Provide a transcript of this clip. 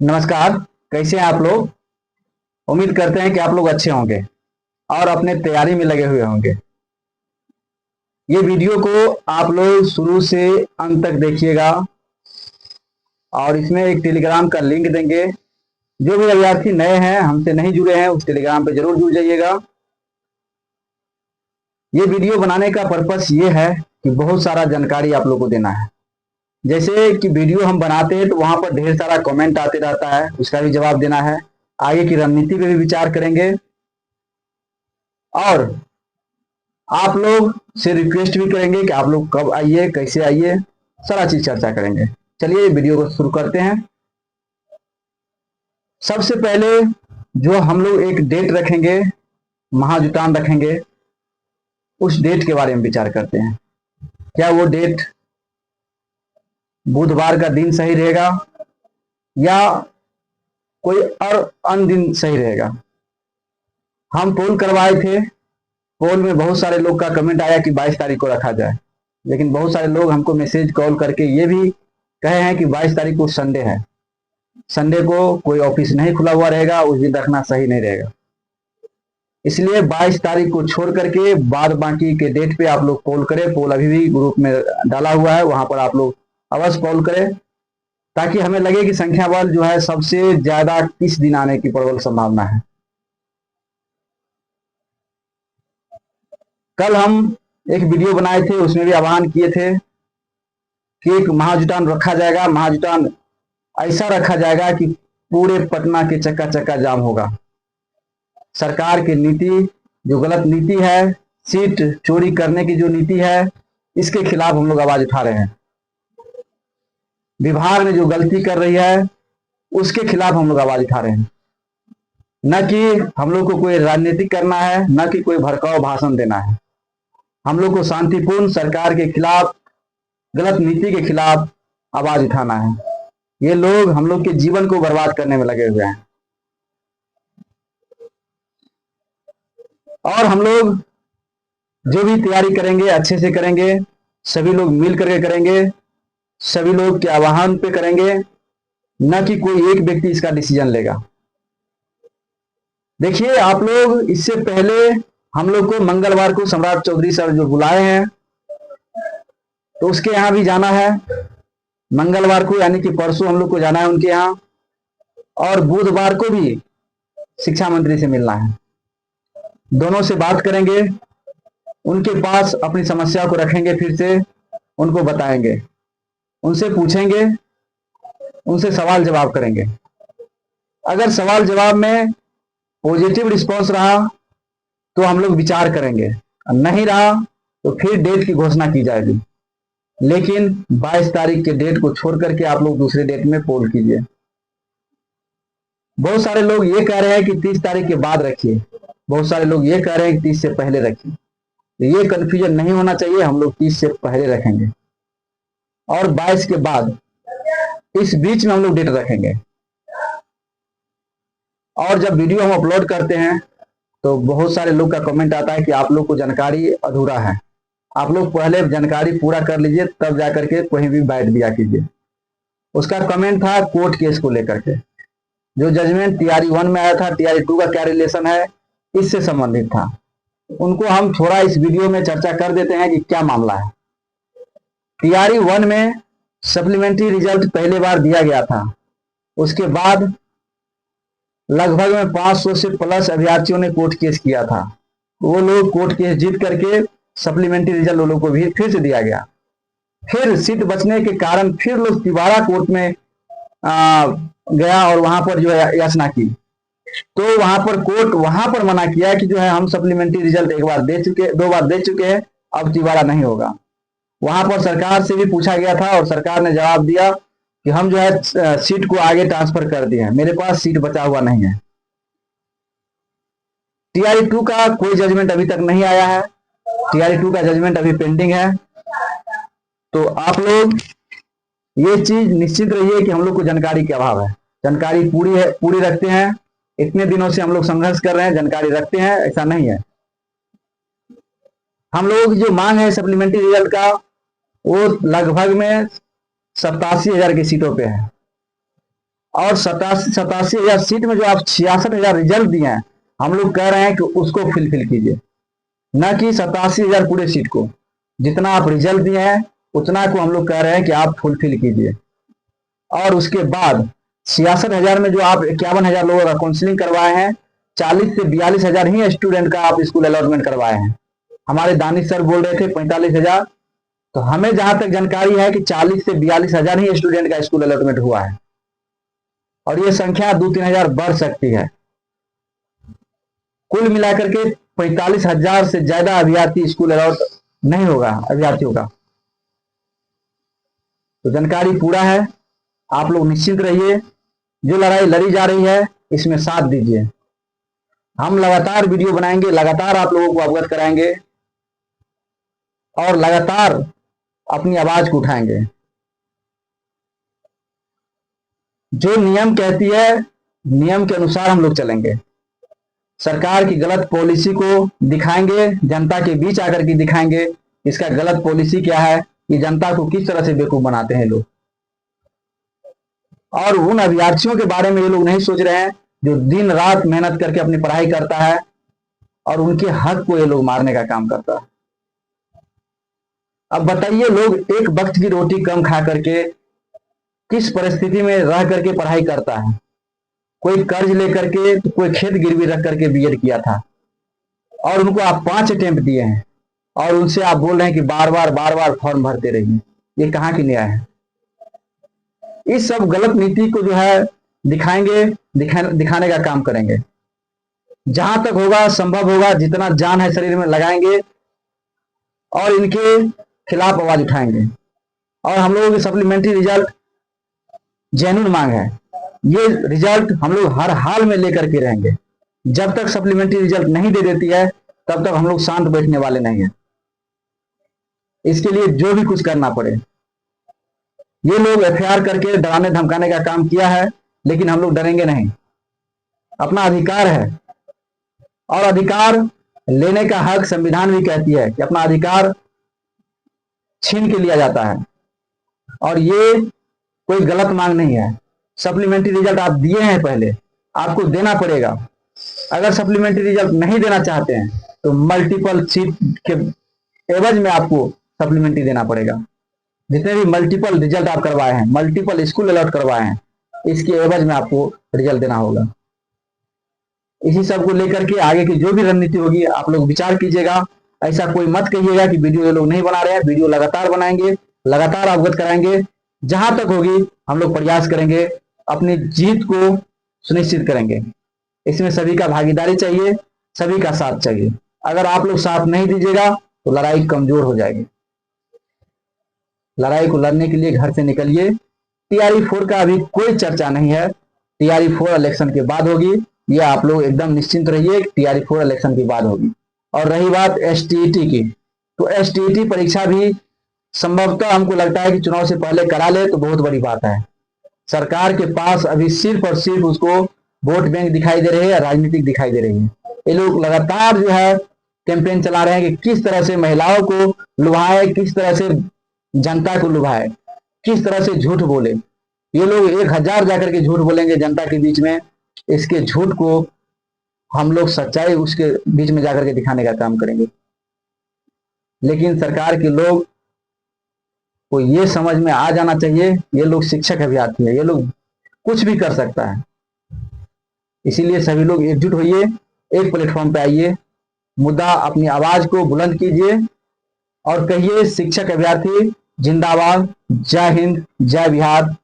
नमस्कार। कैसे हैं आप लोग। उम्मीद करते हैं कि आप लोग अच्छे होंगे और अपने तैयारी में लगे हुए होंगे। ये वीडियो को आप लोग शुरू से अंत तक देखिएगा और इसमें एक टेलीग्राम का लिंक देंगे। जो भी अभ्यर्थी नए हैं, हमसे नहीं जुड़े हैं, उस टेलीग्राम पे जरूर जुड़ जाइएगा। ये वीडियो बनाने का पर्पस ये है कि बहुत सारा जानकारी आप लोग को देना है। जैसे कि वीडियो हम बनाते हैं तो वहां पर ढेर सारा कमेंट आते रहता है, उसका भी जवाब देना है। आगे की रणनीति पे भी विचार करेंगे और आप लोग से रिक्वेस्ट भी करेंगे कि आप लोग कब आइए, कैसे आइए, सारा चीज चर्चा करेंगे। चलिए वीडियो को शुरू करते हैं। सबसे पहले जो हम लोग एक डेट रखेंगे, महाजुटान रखेंगे, उस डेट के बारे में विचार करते हैं। क्या वो डेट बुधवार का दिन सही रहेगा या कोई और अन्य दिन सही रहेगा। हम पोल करवाए थे, पोल में बहुत सारे लोग का कमेंट आया कि 22 तारीख को रखा जाए, लेकिन बहुत सारे लोग हमको मैसेज कॉल करके ये भी कहे हैं कि 22 तारीख को संडे है, संडे को कोई ऑफिस नहीं खुला हुआ रहेगा, उस दिन रखना सही नहीं रहेगा। इसलिए 22 तारीख को छोड़ करके बाद बाकी के डेट पे आप लोग पोल करें। पोल अभी भी ग्रुप में डाला हुआ है, वहां पर आप लोग अवश्य पोल करें ताकि हमें लगे कि संख्या बल जो है सबसे ज्यादा किस दिन आने की प्रबल संभावना है। कल हम एक वीडियो बनाए थे, उसमें भी आह्वान किए थे कि एक महाजुटान रखा जाएगा। महाजुटान ऐसा रखा जाएगा कि पूरे पटना के चक्का चक्का जाम होगा। सरकार की नीति जो गलत नीति है, सीट चोरी करने की जो नीति है, इसके खिलाफ हम लोग आवाज उठा रहे हैं। विभाग ने जो गलती कर रही है उसके खिलाफ हम लोग आवाज उठा रहे हैं। न कि हम लोग को कोई राजनीति करना है, न कि कोई भड़काऊ भाषण देना है। हम लोग को शांतिपूर्ण सरकार के खिलाफ, गलत नीति के खिलाफ आवाज उठाना है। ये लोग हम लोग के जीवन को बर्बाद करने में लगे हुए हैं और हम लोग जो भी तैयारी करेंगे अच्छे से करेंगे, सभी लोग मिल करके करेंगे, सभी लोग के आह्वान पे करेंगे, न कि कोई एक व्यक्ति इसका डिसीजन लेगा। देखिए आप लोग, इससे पहले हम लोग को मंगलवार को सम्राट चौधरी सर जो बुलाए हैं तो उसके यहाँ भी जाना है। मंगलवार को यानी कि परसों हम लोग को जाना है उनके यहाँ, और बुधवार को भी शिक्षा मंत्री से मिलना है। दोनों से बात करेंगे, उनके पास अपनी समस्या को रखेंगे, फिर से उनको बताएंगे, उनसे पूछेंगे, उनसे सवाल जवाब करेंगे। अगर सवाल जवाब में पॉजिटिव रिस्पॉन्स रहा तो हम लोग विचार करेंगे, नहीं रहा तो फिर डेट की घोषणा की जाएगी। लेकिन 22 तारीख के डेट को छोड़ करके आप लोग दूसरे डेट में पोल कीजिए। बहुत सारे लोग ये कह रहे हैं कि 30 तारीख के बाद रखिए, बहुत सारे लोग ये कह रहे हैं कि 30 से पहले रखिए। तो ये कंफ्यूजन नहीं होना चाहिए। हम लोग 30 से पहले रखेंगे और 22 के बाद, इस बीच में हम लोग डेट रखेंगे। और जब वीडियो हम अपलोड करते हैं तो बहुत सारे लोग का कमेंट आता है कि आप लोग को जानकारी अधूरा है। आप लोग पहले जानकारी पूरा कर लीजिए, तब जाकर के कहीं भी बैठ दिया कीजिए। उसका कमेंट था कोर्ट केस को लेकर के, जो जजमेंट टीआरई 1 में आया था, टीआरई 2 का क्या रिलेशन है, इससे संबंधित था। उनको हम थोड़ा इस वीडियो में चर्चा कर देते हैं कि क्या मामला है। टीआरई 1 में सप्लीमेंट्री रिजल्ट पहले बार दिया गया था, उसके बाद लगभग में 500 से प्लस अभ्यर्थियों ने कोर्ट केस किया था। वो लोग कोर्ट केस जीत करके सप्लीमेंट्री रिजल्ट वो लोग को भी फिर से दिया गया। फिर सीट बचने के कारण फिर लोग तिबारा कोर्ट में गया और वहां पर जो है याचना की। तो वहां पर कोर्ट वहां पर मना किया कि जो है हम सप्लीमेंट्री रिजल्ट एक बार दे चुके, 2 बार दे चुके हैं, अब तिबारा नहीं होगा। वहां पर सरकार से भी पूछा गया था और सरकार ने जवाब दिया कि हम जो है सीट को आगे ट्रांसफर कर दिए हैं, मेरे पास सीट बचा हुआ नहीं है। टीआरई 2 का कोई जजमेंट अभी तक नहीं आया है, टीआरई 2 का जजमेंट अभी पेंडिंग है। तो आप लोग ये चीज निश्चित रहिए कि हम लोग को जानकारी के अभाव है। जानकारी पूरी है, पूरी रखते हैं। इतने दिनों से हम लोग संघर्ष कर रहे हैं, जानकारी रखते हैं, ऐसा नहीं है। हम लोग जो मांग है सप्लीमेंट्री रिजल्ट का, वो लगभग में 87,000 की सीटों पे है। और 87,000 सीट में जो आप 66,000 रिजल्ट दिए हैं, हम लोग कह रहे हैं कि उसको फिलफिल कीजिए, न कि 87,000 पूरे सीट को। जितना आप रिजल्ट दिए हैं उतना को हम लोग कह रहे हैं कि आप फुलफिल कीजिए। और उसके बाद 66,000 में जो आप 51,000 लोगों का काउंसलिंग करवाए हैं, 40 से 42,000 ही स्टूडेंट का आप स्कूल अलॉटमेंट करवाए हैं। हमारे दानिश सर बोल रहे थे 45,000, तो हमें जहां तक जानकारी है कि 40 से 42,000 ही स्टूडेंट का स्कूल अलॉटमेंट हुआ है, और ये संख्या 2-3 हजार बढ़ सकती है। कुल मिलाकर के 45,000 से ज्यादा अभ्यर्थी स्कूल अलॉट नहीं होगा अभ्यर्थियों का। तो जानकारी पूरा है, आप लोग निश्चिंत रहिए। जो लड़ाई लड़ी जा रही है इसमें साथ दीजिए। हम लगातार वीडियो बनाएंगे, लगातार आप लोगों को अवगत कराएंगे और लगातार अपनी आवाज को उठाएंगे। जो नियम कहती है नियम के अनुसार हम लोग चलेंगे। सरकार की गलत पॉलिसी को दिखाएंगे, जनता के बीच आकर के दिखाएंगे इसका गलत पॉलिसी क्या है, ये जनता को किस तरह से बेवकूफ बनाते हैं लोग। और उन अभ्यर्थियों के बारे में ये लोग नहीं सोच रहे हैं जो दिन रात मेहनत करके अपनी पढ़ाई करता है और उनके हक को ये लोग मारने का काम करता है। अब बताइए, लोग एक वक्त की रोटी कम खा करके किस परिस्थिति में रह करके पढ़ाई करता है। कोई कर्ज लेकर के, तो कोई खेत गिरवी रख करके बीएड किया था, और उनको आप 5 अटेम्प्ट दिए हैं और उनसे आप बोल रहे हैं कि बार बार फॉर्म भरते रहिए। ये कहाँ की न्याय है? इस सब गलत नीति को जो है दिखाएंगे, दिखाने का काम करेंगे। जहां तक होगा, संभव होगा, जितना जान है शरीर में लगाएंगे और इनके खिलाफ आवाज उठाएंगे। और हम लोगों की सप्लीमेंट्री रिजल्ट जेन्युइन मांग है। ये रिजल्ट हम लोग हर हाल में लेकर के रहेंगे। जब तक सप्लीमेंट्री रिजल्ट नहीं दे देती है तब तक हम लोग शांत बैठने वाले नहीं है। इसके लिए जो भी कुछ करना पड़े। ये लोग एफआईआर करके डराने धमकाने का काम किया है, लेकिन हम लोग डरेंगे नहीं। अपना अधिकार है, और अधिकार लेने का हक संविधान भी कहती है कि अपना अधिकार छीन के लिया जाता है, और ये कोई गलत मांग नहीं है। सप्लीमेंट्री रिजल्ट आप दिए हैं, पहले आपको देना पड़ेगा। अगर सप्लीमेंट्री रिजल्ट नहीं देना चाहते हैं तो मल्टीपल सीट के एवज में आपको सप्लीमेंट्री देना पड़ेगा। जितने भी मल्टीपल रिजल्ट आप करवाए हैं, मल्टीपल स्कूल अलॉट करवाए हैं, इसके एवज में आपको रिजल्ट देना होगा। इसी सब को लेकर के आगे की जो भी रणनीति होगी आप लोग विचार कीजिएगा। ऐसा कोई मत कहिएगा कि वीडियो ये लोग नहीं बना रहे हैं। वीडियो लगातार बनाएंगे, लगातार अवगत कराएंगे। जहां तक होगी हम लोग प्रयास करेंगे, अपनी जीत को सुनिश्चित करेंगे। इसमें सभी का भागीदारी चाहिए, सभी का साथ चाहिए। अगर आप लोग साथ नहीं दीजिएगा तो लड़ाई कमजोर हो जाएगी। लड़ाई को लड़ने के लिए घर से निकलिए। टीआरई 4 का अभी कोई चर्चा नहीं है। टीआरई 4 इलेक्शन के बाद होगी, ये आप लोग एकदम निश्चिंत रहिए। टीआरई 4 इलेक्शन के बाद होगी। और रही बात एसटीईटी की, तो एसटीईटी परीक्षा भी संभवतः हमको लगता है कि चुनाव से पहले करा ले तो बहुत बड़ी बात है। सरकार के पास अभी सिर्फ और सिर्फ उसको वोट बैंक दिखाई दे रही है, राजनीतिक दिखाई दे रही है। ये लोग लगातार जो है कैंपेन चला रहे हैं कि किस तरह से महिलाओं को लुभाए, किस तरह से जनता को लुभाए, किस तरह से झूठ बोले। ये लोग 1000 जाकर के झूठ बोलेंगे जनता के बीच में। इसके झूठ को हम लोग सच्चाई उसके बीच में जाकर के दिखाने का काम करेंगे। लेकिन सरकार के लोग को ये समझ में आ जाना चाहिए, ये लोग शिक्षक अभ्यर्थी है, ये लोग कुछ भी कर सकता है। इसीलिए सभी लोग एकजुट होइए, एक प्लेटफॉर्म पे आइए, मुद्दा अपनी आवाज को बुलंद कीजिए और कहिए शिक्षक अभ्यर्थी जिंदाबाद। जय हिंद, जय बिहार,